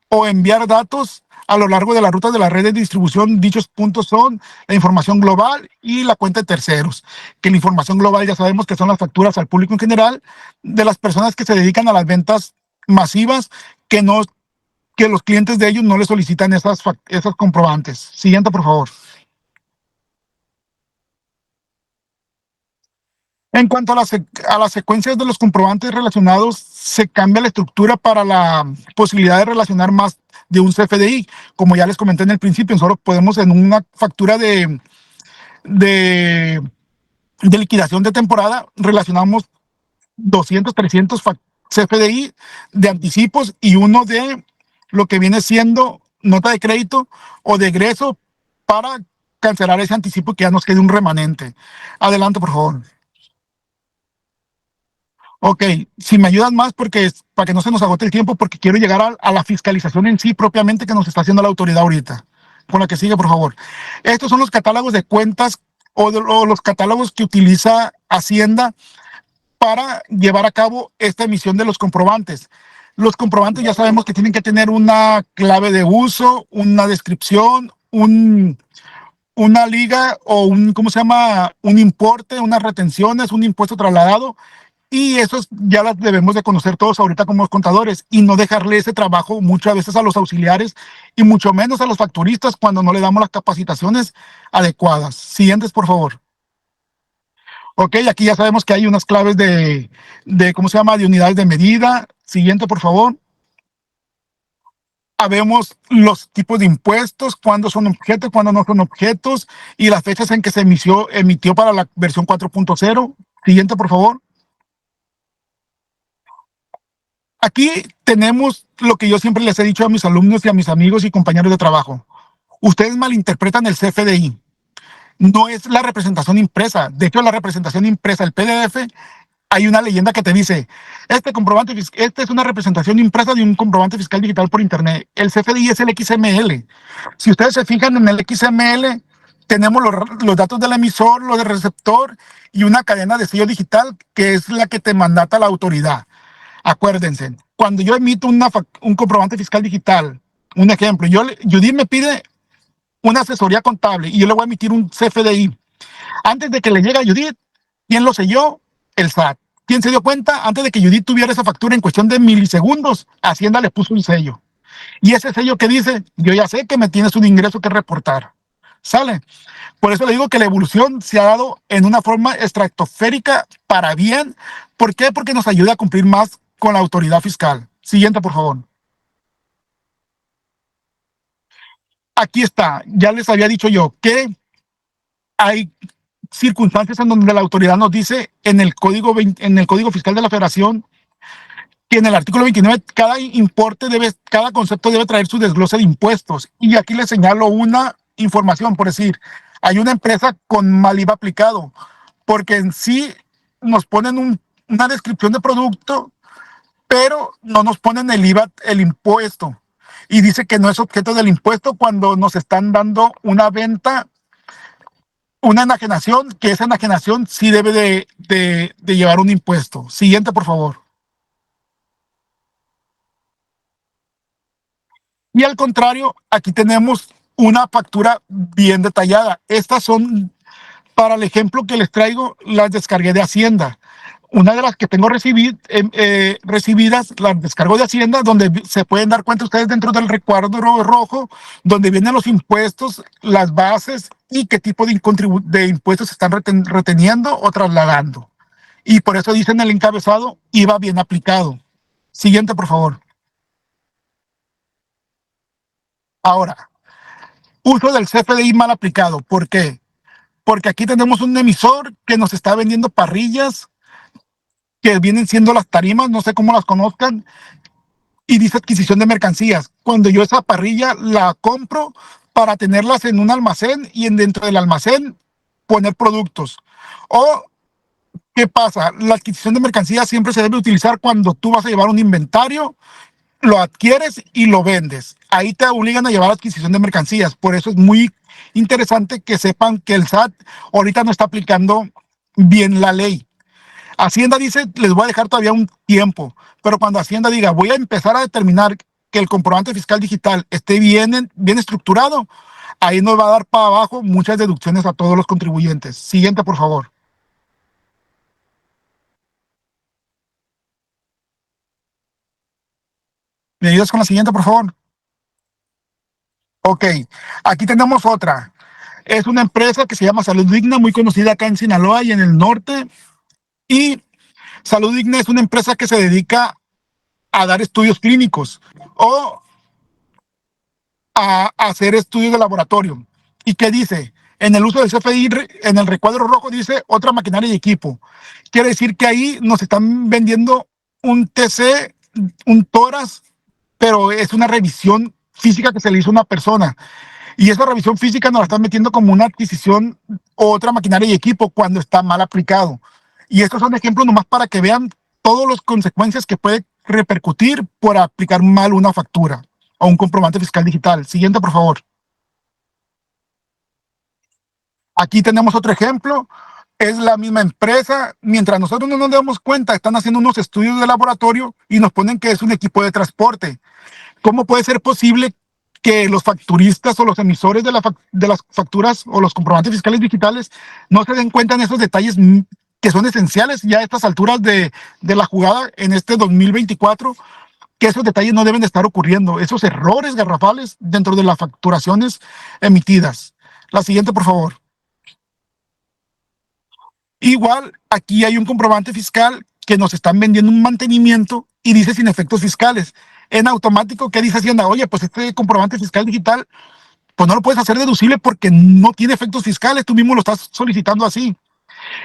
o enviar datos a lo largo de la ruta de la red de distribución. Dichos puntos son la información global y la cuenta de terceros, que la información global ya sabemos que son las facturas al público en general de las personas que se dedican a las ventas masivas, que los clientes de ellos no les solicitan esas comprobantes. Siguiente, por favor. En cuanto a las secuencias de los comprobantes relacionados, se cambia la estructura para la posibilidad de relacionar más de un CFDI. Como ya les comenté en el principio, nosotros podemos en una factura de liquidación de temporada, relacionamos 200, 300 CFDI de anticipos y uno de lo que viene siendo nota de crédito o de egreso para cancelar ese anticipo, que ya nos quede un remanente. Adelante, por favor. Ok, si me ayudan más, para que no se nos agote el tiempo, porque quiero llegar a la fiscalización en sí propiamente que nos está haciendo la autoridad ahorita. Con la que sigue, por favor. Estos son los catálogos de cuentas o los catálogos que utiliza Hacienda para llevar a cabo esta emisión de los comprobantes. Los comprobantes ya sabemos que tienen que tener una clave de uso, una descripción, una liga o un importe, unas retenciones, un impuesto trasladado. Y eso ya las debemos de conocer todos ahorita como contadores y no dejarle ese trabajo muchas veces a los auxiliares y mucho menos a los facturistas cuando no le damos las capacitaciones adecuadas. Siguientes, por favor. Ok, aquí ya sabemos que hay unas claves de unidades de medida. Siguiente, por favor. Habemos los tipos de impuestos, cuándo son objetos, cuándo no son objetos y las fechas en que se emitió para la versión 4.0. Siguiente, por favor. Aquí tenemos lo que yo siempre les he dicho a mis alumnos y a mis amigos y compañeros de trabajo. Ustedes malinterpretan el CFDI. No es la representación impresa. De hecho, la representación impresa, el PDF, hay una leyenda que te dice, este es una representación impresa de un comprobante fiscal digital por internet. El CFDI es el XML. Si ustedes se fijan en el XML, tenemos los datos del emisor, los del receptor y una cadena de sello digital que es la que te mandata la autoridad. Acuérdense, cuando yo emito un comprobante fiscal digital, un ejemplo, Judith me pide una asesoría contable y yo le voy a emitir un CFDI. Antes de que le llegue a Judith, ¿quién lo selló? El SAT. ¿Quién se dio cuenta? Antes de que Judith tuviera esa factura, en cuestión de milisegundos, Hacienda le puso un sello. Y ese sello que dice, yo ya sé que me tienes un ingreso que reportar. ¿Sale? Por eso le digo que la evolución se ha dado en una forma estratosférica para bien. ¿Por qué? Porque nos ayuda a cumplir más con la autoridad fiscal. Siguiente, por favor. Aquí está. Ya les había dicho yo que hay circunstancias en donde la autoridad nos dice en el Código Fiscal de la Federación que en el artículo 29 cada concepto debe traer su desglose de impuestos. Y aquí les señalo una información, por decir, hay una empresa con mal IVA aplicado, porque en sí nos ponen una descripción de producto, pero no nos ponen el IVA, el impuesto. Y dice que no es objeto del impuesto cuando nos están dando una venta una enajenación, que esa enajenación sí debe de llevar un impuesto. Siguiente, por favor. Y al contrario, aquí tenemos una factura bien detallada. Estas son, para el ejemplo que les traigo, las descargué de Hacienda. Una de las que tengo recibidas, las descargo de Hacienda, donde se pueden dar cuenta ustedes dentro del recuadro rojo, donde vienen los impuestos, las bases y qué tipo de impuestos se están reteniendo o trasladando. Y por eso dicen el encabezado, IVA bien aplicado. Siguiente, por favor. Ahora, uso del CFDI mal aplicado. ¿Por qué? Porque aquí tenemos un emisor que nos está vendiendo parrillas que vienen siendo las tarimas, no sé cómo las conozcan, y dice adquisición de mercancías. Cuando yo esa parrilla la compro para tenerlas en un almacén y dentro del almacén poner productos. O, ¿qué pasa? La adquisición de mercancías siempre se debe utilizar cuando tú vas a llevar un inventario, lo adquieres y lo vendes. Ahí te obligan a llevar adquisición de mercancías. Por eso es muy interesante que sepan que el SAT ahorita no está aplicando bien la ley. Hacienda dice, les voy a dejar todavía un tiempo, pero cuando Hacienda diga, voy a empezar a determinar que el comprobante fiscal digital esté bien estructurado, ahí nos va a dar para abajo muchas deducciones a todos los contribuyentes. Siguiente, por favor. ¿Me ayudas con la siguiente, por favor? Ok, aquí tenemos otra. Es una empresa que se llama Salud Digna, muy conocida acá en Sinaloa y en el norte. Y Salud Digna es una empresa que se dedica a dar estudios clínicos o a hacer estudios de laboratorio. ¿Y qué dice? En el uso del CFDI, en el recuadro rojo dice otra maquinaria y equipo. Quiere decir que ahí nos están vendiendo un TC, un TORAS, pero es una revisión física que se le hizo a una persona. Y esa revisión física nos la están metiendo como una adquisición o otra maquinaria y equipo cuando está mal aplicado. Y estos son ejemplos nomás para que vean todas las consecuencias que puede repercutir por aplicar mal una factura o un comprobante fiscal digital. Siguiente, por favor. Aquí tenemos otro ejemplo. Es la misma empresa. Mientras nosotros no nos damos cuenta, están haciendo unos estudios de laboratorio y nos ponen que es un equipo de transporte. ¿Cómo puede ser posible que los facturistas o los emisores de las facturas o los comprobantes fiscales digitales no se den cuenta en esos detalles que son esenciales ya a estas alturas de la jugada en este 2024? Que esos detalles no deben de estar ocurriendo, esos errores garrafales dentro de las facturaciones emitidas. La siguiente, por favor. Igual, aquí hay un comprobante fiscal que nos están vendiendo un mantenimiento y dice sin efectos fiscales. En automático, ¿qué dice Hacienda? Oye, pues este comprobante fiscal digital, pues no lo puedes hacer deducible porque no tiene efectos fiscales, tú mismo lo estás solicitando así.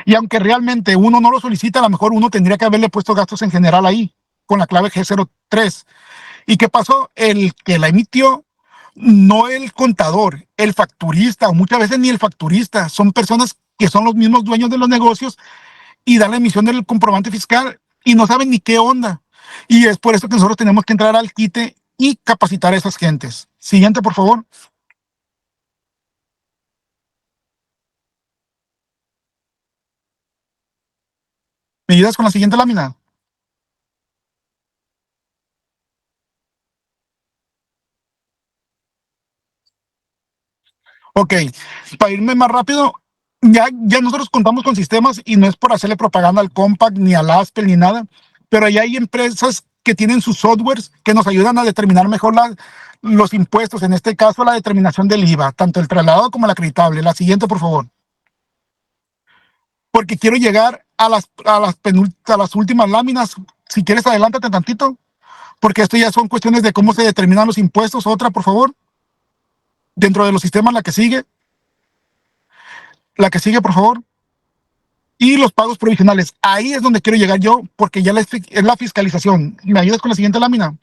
Y aunque realmente uno no lo solicita, a lo mejor uno tendría que haberle puesto gastos en general ahí, con la clave G03. ¿Y qué pasó? El que la emitió, no el contador, el facturista, o muchas veces ni el facturista, son personas que son los mismos dueños de los negocios y dan la emisión del comprobante fiscal y no saben ni qué onda. Y es por eso que nosotros tenemos que entrar al quite y capacitar a esas gentes. Siguiente, por favor. ¿Me ayudas con la siguiente lámina? Ok, para irme más rápido, ya nosotros contamos con sistemas y no es por hacerle propaganda al Compact ni al Aspel ni nada, pero ya hay empresas que tienen sus softwares que nos ayudan a determinar mejor los impuestos, en este caso la determinación del IVA, tanto el trasladado como el acreditable. La siguiente, por favor. Porque quiero llegar a las últimas láminas. Si quieres, adelántate tantito, porque esto ya son cuestiones de cómo se determinan los impuestos. Otra, por favor. Dentro de los sistemas, la que sigue. La que sigue, por favor. Y los pagos provisionales. Ahí es donde quiero llegar yo, porque ya es la fiscalización. ¿Me ayudas con la siguiente lámina?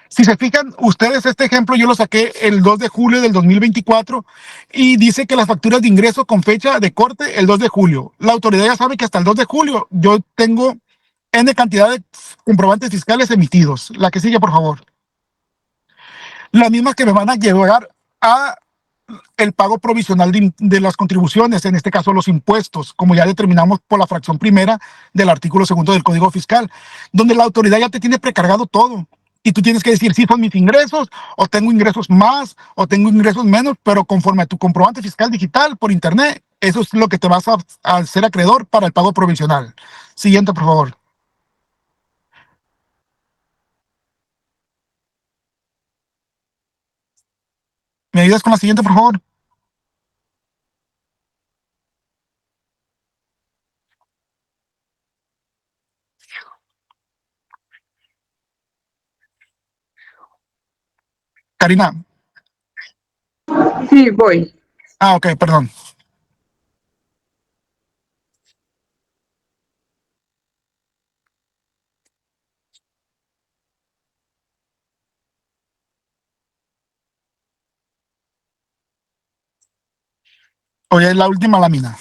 Si se fijan ustedes, este ejemplo yo lo saqué el 2 de julio del 2024 y dice que las facturas de ingreso con fecha de corte el 2 de julio. La autoridad ya sabe que hasta el 2 de julio yo tengo N cantidad de comprobantes fiscales emitidos. La que sigue, por favor. Las mismas que me van a llevar a el pago provisional de las contribuciones, en este caso los impuestos, como ya determinamos por la fracción primera del artículo 2 del Código Fiscal, donde la autoridad ya te tiene precargado todo. Y tú tienes que decir si son mis ingresos, o tengo ingresos más, o tengo ingresos menos, pero conforme a tu comprobante fiscal digital por internet, eso es lo que te vas a ser acreedor para el pago provisional. Siguiente, por favor. ¿Me ayudas con la siguiente, por favor? Karina. Sí, voy. Ah, ok, perdón. Hoy es la última lámina.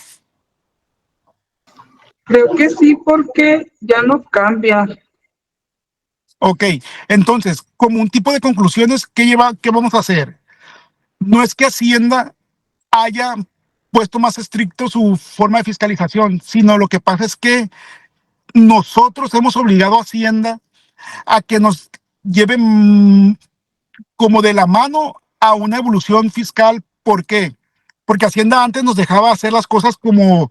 Creo que sí, porque ya no cambia. Ok, entonces, como un tipo de conclusiones, ¿qué vamos a hacer? No es que Hacienda haya puesto más estricto su forma de fiscalización, sino lo que pasa es que nosotros hemos obligado a Hacienda a que nos lleve como de la mano a una evolución fiscal. ¿Por qué? Porque Hacienda antes nos dejaba hacer las cosas como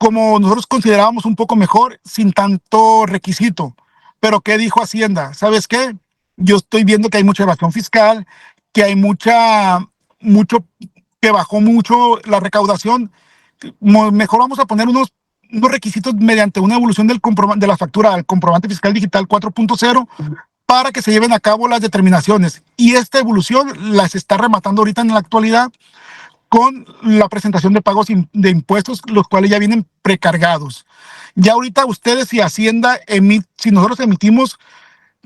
nosotros considerábamos un poco mejor, sin tanto requisito. Pero ¿qué dijo Hacienda? ¿Sabes qué? Yo estoy viendo que hay mucha evasión fiscal, que hay que bajó mucho la recaudación. Mejor vamos a poner unos requisitos mediante una evolución de la factura al comprobante fiscal digital 4.0 para que se lleven a cabo las determinaciones. Y esta evolución las está rematando ahorita en la actualidad con la presentación de pagos de impuestos, los cuales ya vienen precargados. Ya ahorita ustedes, si Hacienda si nosotros emitimos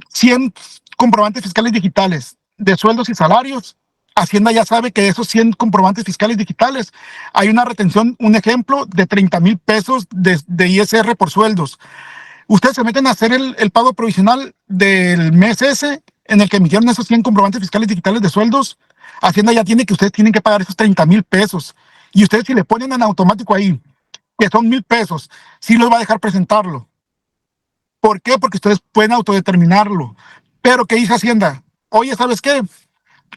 100 comprobantes fiscales digitales de sueldos y salarios, Hacienda ya sabe que de esos 100 comprobantes fiscales digitales hay una retención, un ejemplo, de 30,000 pesos de ISR por sueldos. Ustedes se meten a hacer el pago provisional del mes ese en el que emitieron esos 100 comprobantes fiscales digitales de sueldos. Hacienda ya tiene que ustedes tienen que pagar esos 30,000 pesos. Y ustedes, si le ponen en automático ahí, que son 1,000 pesos, sí los va a dejar presentarlo. ¿Por qué? Porque ustedes pueden autodeterminarlo. Pero ¿qué dice Hacienda? Oye, ¿sabes qué?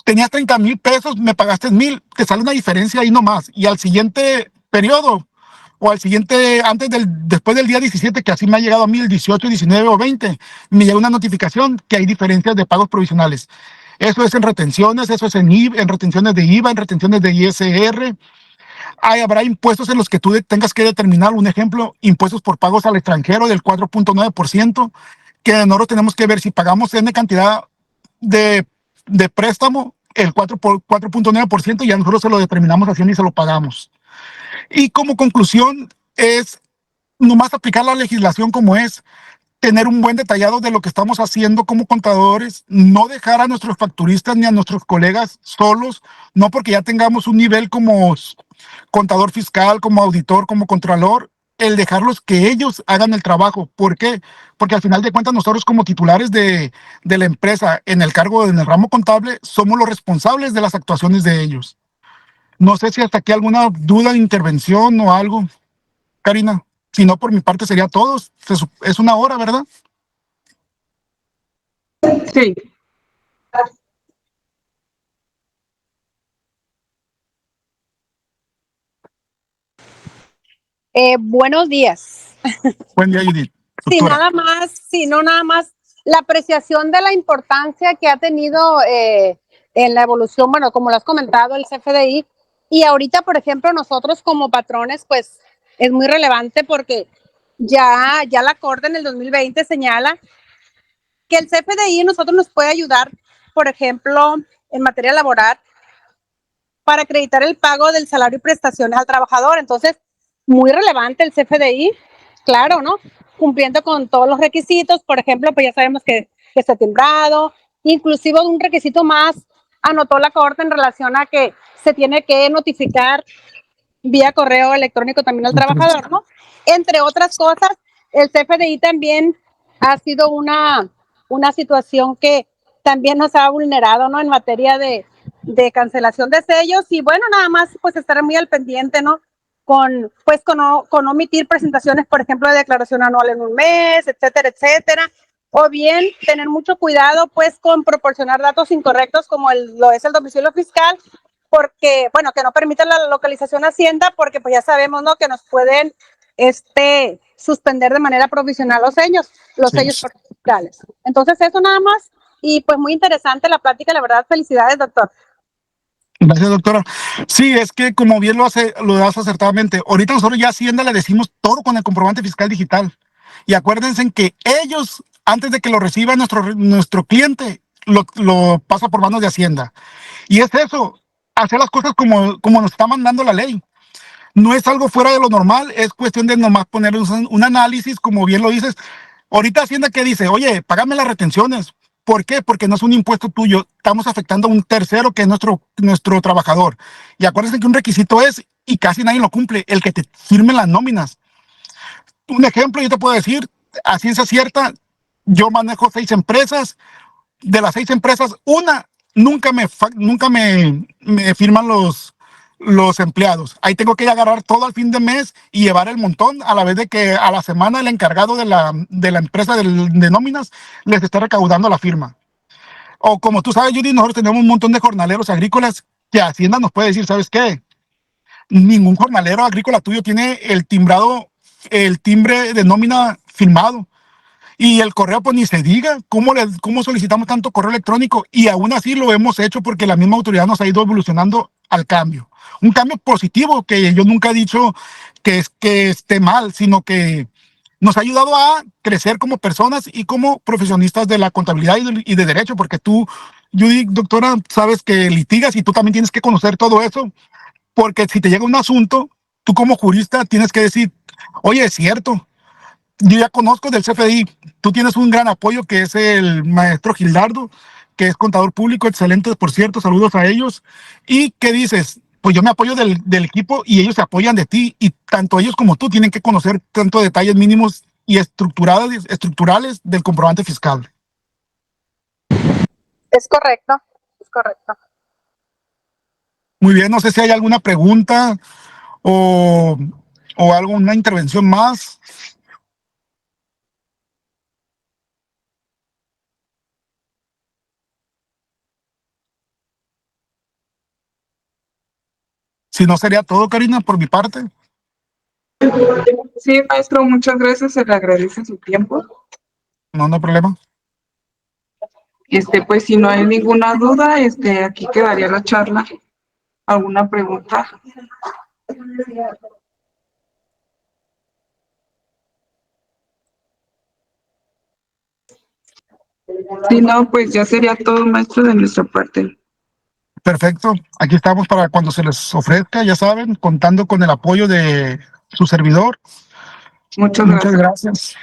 Tenías 30,000 pesos, me pagaste 1,000, te sale una diferencia ahí nomás. Y al siguiente periodo, o al siguiente, después del día 17, que así me ha llegado a mí el 18, 19 o 20, me llega una notificación que hay diferencias de pagos provisionales. Eso es en retenciones, eso es en retenciones de IVA, en retenciones de ISR. Habrá impuestos en los que tú tengas que determinar, un ejemplo, impuestos por pagos al extranjero del 4.9%, que nosotros tenemos que ver si pagamos N cantidad de préstamo, el 4.9%, y ya nosotros se lo determinamos así y se lo pagamos. Y como conclusión es nomás aplicar la legislación como es, tener un buen detallado de lo que estamos haciendo como contadores, no dejar a nuestros facturistas ni a nuestros colegas solos, no porque ya tengamos un nivel como contador fiscal, como auditor, como contralor, el dejarlos que ellos hagan el trabajo. ¿Por qué? Porque al final de cuentas nosotros como titulares de la empresa en el cargo, en el ramo contable, somos los responsables de las actuaciones de ellos. No sé si hasta aquí alguna duda de intervención o algo, Karina. Si no, por mi parte sería todo. Es una hora, ¿verdad? Sí. Buenos días. Buen día, Judith. Sí, Doctora. nada más la apreciación de la importancia que ha tenido en la evolución, bueno, como lo has comentado, el CFDI. Y ahorita, por ejemplo, nosotros como patrones, pues es muy relevante porque ya la Corte en el 2020 señala que el CFDI nosotros nos puede ayudar, por ejemplo, en materia laboral, para acreditar el pago del salario y prestaciones al trabajador. Entonces, muy relevante el CFDI, claro, ¿no? Cumpliendo con todos los requisitos, por ejemplo, pues ya sabemos que está timbrado, inclusive un requisito más anotó la Corte en relación a que se tiene que notificar vía correo electrónico también al trabajador, ¿no? Entre otras cosas, el CFDI también ha sido una situación que también nos ha vulnerado, ¿no? En materia de de cancelación de sellos y bueno, nada más pues estar muy al pendiente, ¿no? Con no omitir presentaciones, por ejemplo, de declaración anual en un mes, etcétera, etcétera. O bien tener mucho cuidado pues con proporcionar datos incorrectos como lo es el domicilio fiscal, porque, bueno, que no permite la localización Hacienda, porque pues ya sabemos, ¿no? Que nos pueden suspender de manera provisional los Sí. sellos fiscales. Entonces eso nada más y pues muy interesante la plática, la verdad, felicidades, doctor. Gracias, doctora. Sí, es que como bien lo das acertadamente, ahorita nosotros ya a Hacienda le decimos todo con el comprobante fiscal digital. Y acuérdense que ellos, antes de que lo reciba nuestro cliente, lo pasa por manos de Hacienda. Y es eso, hacer las cosas como nos está mandando la ley. No es algo fuera de lo normal, es cuestión de nomás poner un análisis, como bien lo dices. Ahorita Hacienda que dice, oye, págame las retenciones. ¿Por qué? Porque no es un impuesto tuyo, estamos afectando a un tercero que es nuestro trabajador. Y acuérdense que un requisito es, y casi nadie lo cumple, el que te firmen las nóminas. Un ejemplo, yo te puedo decir, a ciencia cierta, yo manejo 6 empresas, de las 6 empresas, una nunca me firman los empleados. Ahí tengo que agarrar todo al fin de mes y llevar el montón, a la vez de que a la semana el encargado de la empresa de nóminas les está recaudando la firma. O como tú sabes, Judy, nosotros tenemos un montón de jornaleros agrícolas que Hacienda nos puede decir, ¿sabes qué? Ningún jornalero agrícola tuyo tiene el timbre de nómina firmado. Y el correo, pues ni se diga, ¿cómo solicitamos tanto correo electrónico? Y aún así lo hemos hecho porque la misma autoridad nos ha ido evolucionando al cambio. Un cambio positivo que yo nunca he dicho que esté mal, sino que nos ha ayudado a crecer como personas y como profesionistas de la contabilidad y de derecho, porque tú, Judy, doctora, sabes que litigas y tú también tienes que conocer todo eso, porque si te llega un asunto, tú como jurista tienes que decir, oye, es cierto, yo ya conozco del CFDI, tú tienes un gran apoyo que es el maestro Gildardo, que es contador público, excelente, por cierto, saludos a ellos. ¿Y qué dices? Pues yo me apoyo del equipo y ellos se apoyan de ti y tanto ellos como tú tienen que conocer tanto detalles mínimos y estructurales del comprobante fiscal. Es correcto, es correcto. Muy bien, no sé si hay alguna pregunta o, o alguna intervención más. Si no, sería todo, Karina, por mi parte. Sí, maestro, muchas gracias, se le agradece su tiempo. No, no hay problema. Pues si no hay ninguna duda, aquí quedaría la charla. ¿Alguna pregunta? Si no, pues ya sería todo, maestro, de nuestra parte. Perfecto. Aquí estamos para cuando se les ofrezca, ya saben, contando con el apoyo de su servidor. Muchas Muchas gracias. gracias.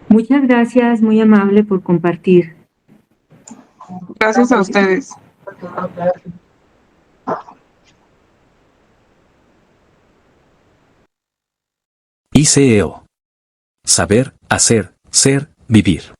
Muchas gracias, muy amable por compartir. Gracias a ustedes. ICEO. Saber, hacer, ser, vivir.